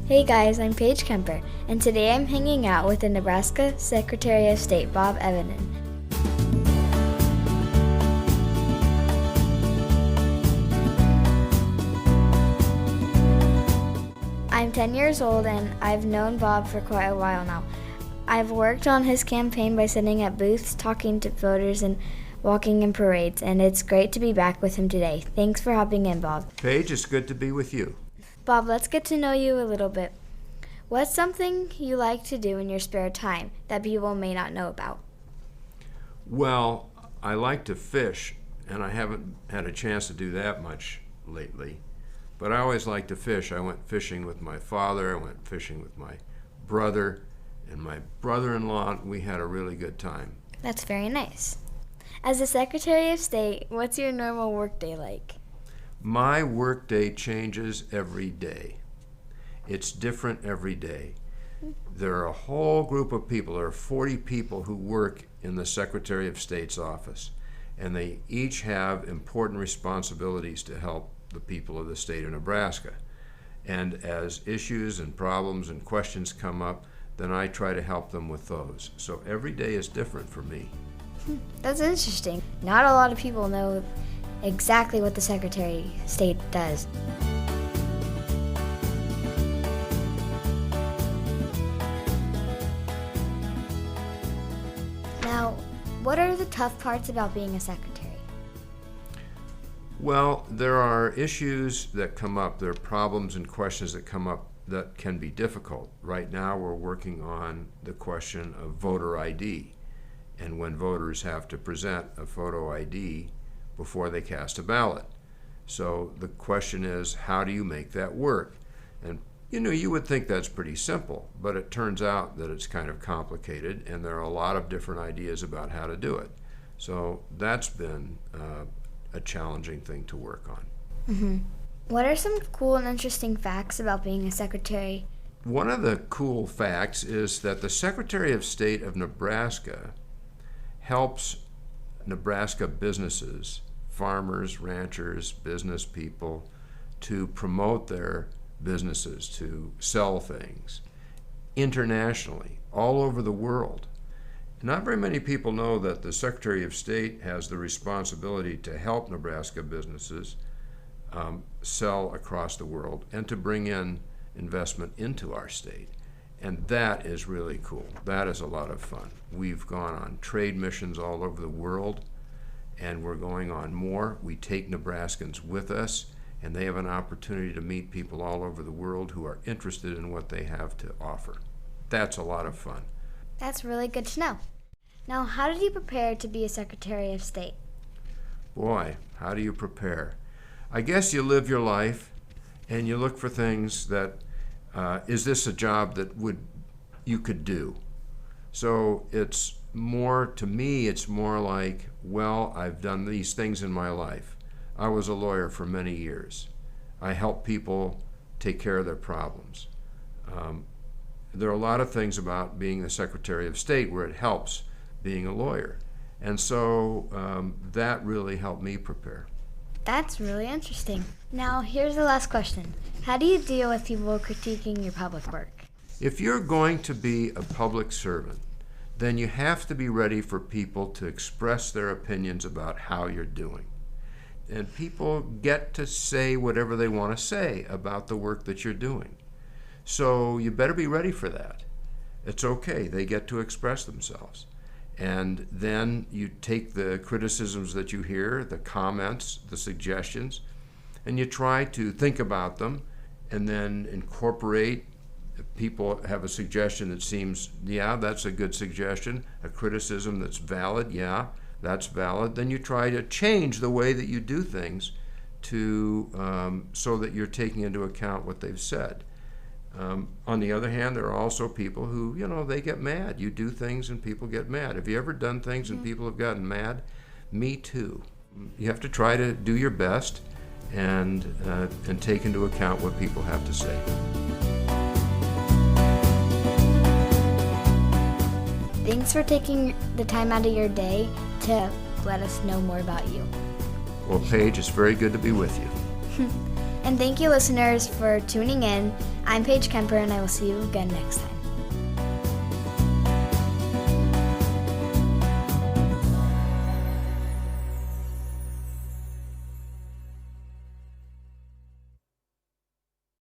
Hey guys, I'm Paige Kemper, and today I'm hanging out with the Nebraska Secretary of State, Bob Evnen. I'm 10 years old and I've known Bob for quite a while now. I've worked on his campaign by sitting at booths, talking to voters, and walking in parades, and it's great to be back with him today. Thanks for hopping in, Bob. Paige, it's good to be with you. Bob, let's get to know you a little bit. What's something you like to do in your spare time that people may not know about? Well, I like to fish, and I haven't had a chance to do that much lately. But I always like to fish. I went fishing with my father, I went fishing with my brother, and my brother-in-law. We had a really good time. That's very nice. As the Secretary of State, what's your normal workday like? My workday changes every day. It's different every day. There are a whole group of people, there are 40 people who work in the Secretary of State's office, and they each have important responsibilities to help the people of the state of Nebraska. And as issues and problems and questions come up, then I try to help them with those. So every day is different for me. That's interesting. Not a lot of people know exactly what the Secretary of State does. Now, what are the tough parts about being a secretary? Well, there are issues that come up, there are problems and questions that come up that can be difficult. Right now we're working on the question of voter ID, and when voters have to present a photo ID before they cast a ballot. So the question is, how do you make that work? And you would think that's pretty simple, but it turns out that it's kind of complicated, and there are a lot of different ideas about how to do it. So that's been a challenging thing to work on. Mm-hmm. What are some cool and interesting facts about being a secretary? One of the cool facts is that the Secretary of State of Nebraska helps Nebraska businesses, farmers, ranchers, business people, to promote their businesses, to sell things internationally, all over the world. Not very many people know that the Secretary of State has the responsibility to help Nebraska businesses sell across the world and to bring in investment into our state. And that is really cool. That is a lot of fun. We've gone on trade missions all over the world, and we're going on more. We take Nebraskans with us, and they have an opportunity to meet people all over the world who are interested in what they have to offer. That's a lot of fun. That's really good to know. Now, how did you prepare to be a Secretary of State? Boy, how do you prepare? I guess you live your life and you look for things that, is this a job that you could do? So it's more, to me, it's more like, well, I've done these things in my life. I was a lawyer for many years. I help people take care of their problems. There are a lot of things about being the Secretary of State where it helps being a lawyer. And so that really helped me prepare. That's really interesting. Now, here's the last question. How do you deal with people critiquing your public work? If you're going to be a public servant, then you have to be ready for people to express their opinions about how you're doing. And people get to say whatever they want to say about the work that you're doing. So you better be ready for that. It's okay, they get to express themselves. And then you take the criticisms that you hear, the comments, the suggestions, and you try to think about them and then incorporate. If people have a suggestion that seems, yeah, that's a good suggestion, a criticism that's valid, yeah, that's valid, then you try to change the way that you do things to so that you're taking into account what they've said. On the other hand, there are also people who, they get mad. You do things and people get mad. Have you ever done things and people have gotten mad? Me too. You have to try to do your best and take into account what people have to say. Thanks for taking the time out of your day to let us know more about you. Well, Paige, it's very good to be with you. And thank you, listeners, for tuning in. I'm Paige Kemper, and I will see you again next time.